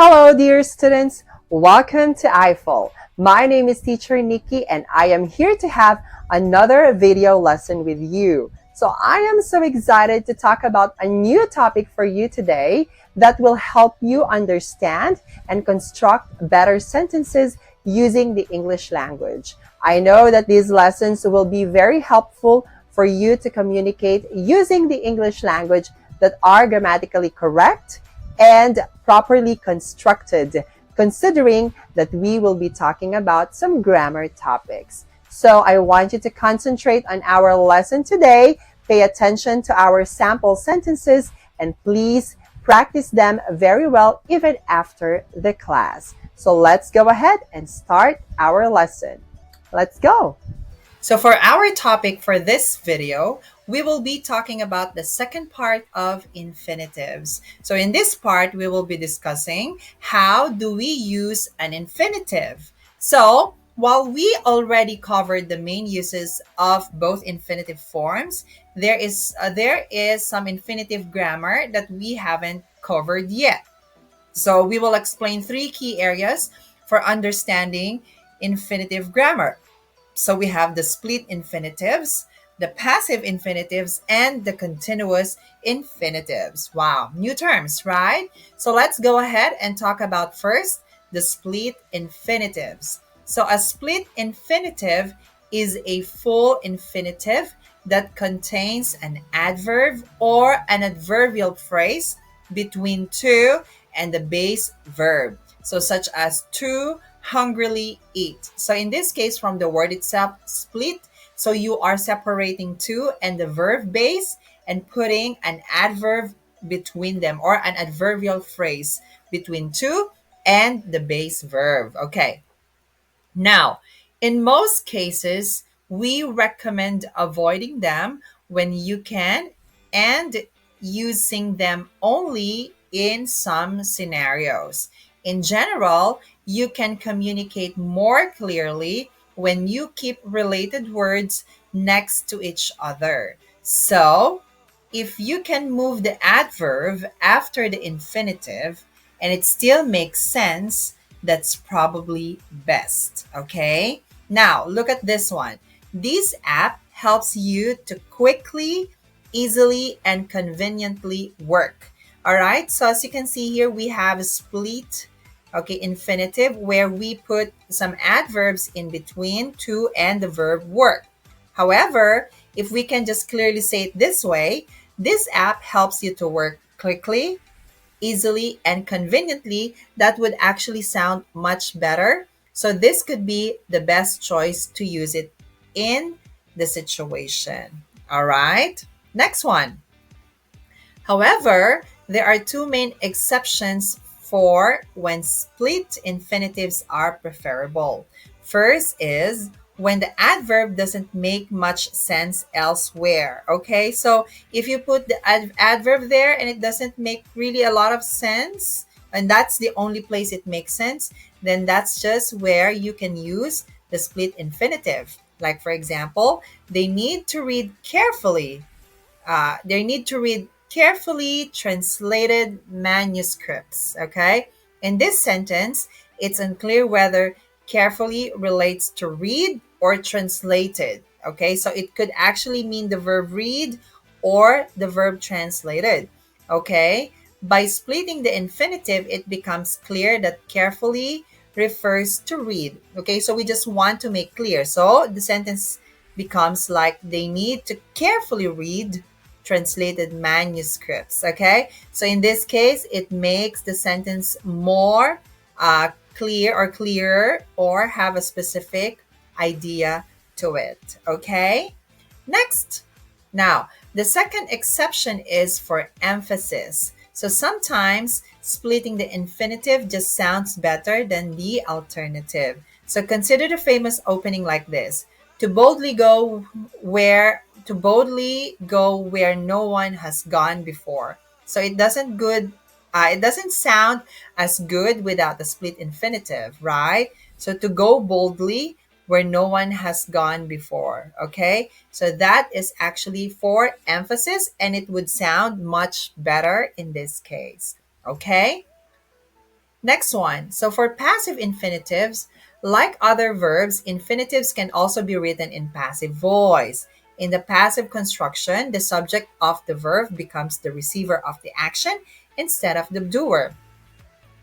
Hello, dear students. Welcome to I-Fal. My name is Teacher Nikki, and I am here to have another video lesson with you. So I am so excited to talk about a new topic for you today that will help you understand and construct better sentences using the English language. I know that these lessons will be very helpful for you to communicate using the English language that are grammatically correct and properly constructed, considering that we will be talking about some grammar topics. So I want you to concentrate on our lesson today, pay attention to our sample sentences, and please practice them very well even after the class. So let's go ahead and start our lesson. Let's go. So for our topic for this video, we will be talking about the second part of infinitives. So in this part, we will be discussing how do we use an infinitive. So while we already covered the main uses of both infinitive forms, there is some infinitive grammar that we haven't covered yet. So we will explain three key areas for understanding infinitive grammar. So we have the split infinitives, the passive infinitives, and the continuous infinitives. Wow, new terms, right? So let's go ahead and talk about first the split infinitives. So a split infinitive is a full infinitive that contains an adverb or an adverbial phrase between to and the base verb. So such as to hungrily eat. So in this case, from the word itself, split, so you are separating to and the verb base and putting an adverb between them or an adverbial phrase between to and the base verb. Okay. Now, in most cases, we recommend avoiding them when you can and using them only in some scenarios. In general, you can communicate more clearly when you keep related words next to each other. So, if you can move the adverb after the infinitive and it still makes sense, that's probably best. Okay. Now, look at this one. This app helps you to quickly, easily, and conveniently work. All right. So, as you can see here, we have a split, okay, infinitive where we put some adverbs in between to and the verb work. However, if we can just clearly say it this way, this app helps you to work quickly, easily, and conveniently. That would actually sound much better. So this could be the best choice to use it in the situation. All right. Next one. However, there are two main exceptions for when split infinitives are preferable. First is when the adverb doesn't make much sense elsewhere. Okay, so if you put the adverb there and it doesn't make really a lot of sense, and that's the only place it makes sense, then that's just where you can use the split infinitive. Like, for example, they need to read carefully they need to read carefully translated manuscripts. Okay. In this sentence, it's unclear whether carefully relates to read or translated. Okay. So it could actually mean the verb read or the verb translated. Okay. By splitting the infinitive, it becomes clear that carefully refers to read. Okay. So we just want to make clear. So the sentence becomes like they need to carefully read translated manuscripts. Okay, so in this case, it makes the sentence more clear or clearer or have a specific idea to it. Okay, next. Now, the second exception is for emphasis. So sometimes splitting the infinitive just sounds better than the alternative. So consider the famous opening like this: to boldly go where no one has gone before. So it doesn't sound as good without the split infinitive, right? So to go boldly where no one has gone before. Okay, so that is actually for emphasis and it would sound much better in this case. Okay, Next one. So for passive infinitives, like other verbs, infinitives can also be written in passive voice. In the passive construction, the subject of the verb becomes the receiver of the action instead of the doer.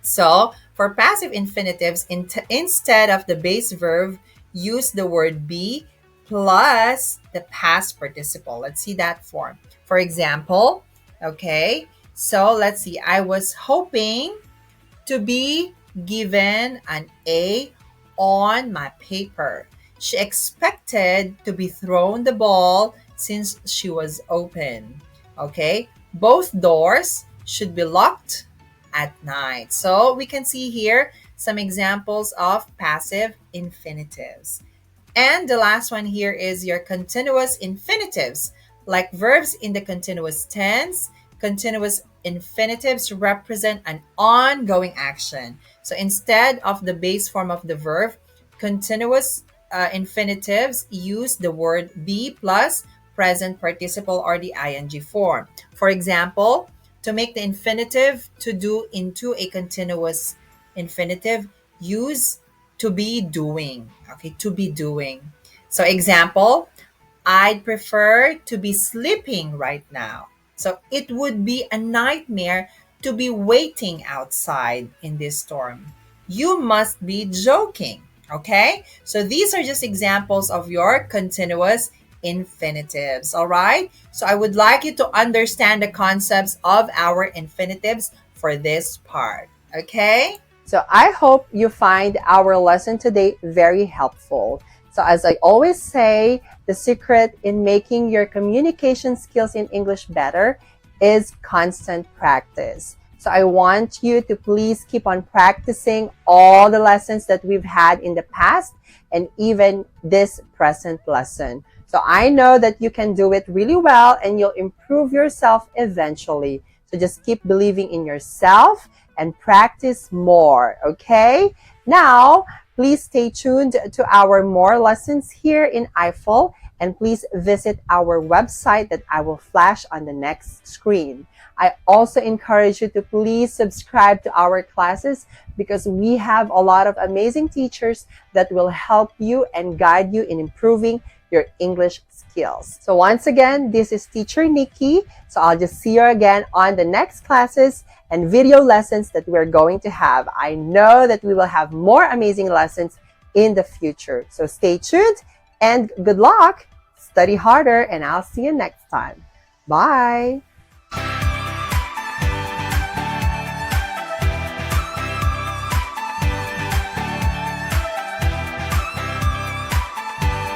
So, for passive infinitives, instead of the base verb, use the word be plus the past participle. Let's see that form. For example, okay, so let's see. I was hoping to be given an A on my paper. She expected to be thrown the ball since she was open. Okay, both doors should be locked at night. So we can see here some examples of passive infinitives. And the last one here is your continuous infinitives. Like verbs in the continuous tense, continuous infinitives represent an ongoing action. So instead of the base form of the verb, continuous infinitives use the word be plus present participle or the ing form. For example, to make the infinitive to do into a continuous infinitive, use to be doing. Okay, to be doing. So, example, I'd prefer to be sleeping right now. So, it would be a nightmare to be waiting outside in this storm. You must be joking. Okay, so these are just examples of your continuous infinitives. All right, so I would like you to understand the concepts of our infinitives for this part. Okay. So I hope you find our lesson today very helpful. So as I always say, the secret in making your communication skills in English better is constant practice. So I want you to please keep on practicing all the lessons that we've had in the past and even this present lesson. So I know that you can do it really well and you'll improve yourself eventually. So just keep believing in yourself and practice more, okay? Now, please stay tuned to our more lessons here in I-Fal, and please visit our website that I will flash on the next screen. I also encourage you to please subscribe to our classes because we have a lot of amazing teachers that will help you and guide you in improving your English skills. So once again, this is Teacher Nikki. So I'll just see you again on the next classes and video lessons that we're going to have. I know that we will have more amazing lessons in the future. So stay tuned and good luck. Study harder and I'll see you next time. Bye.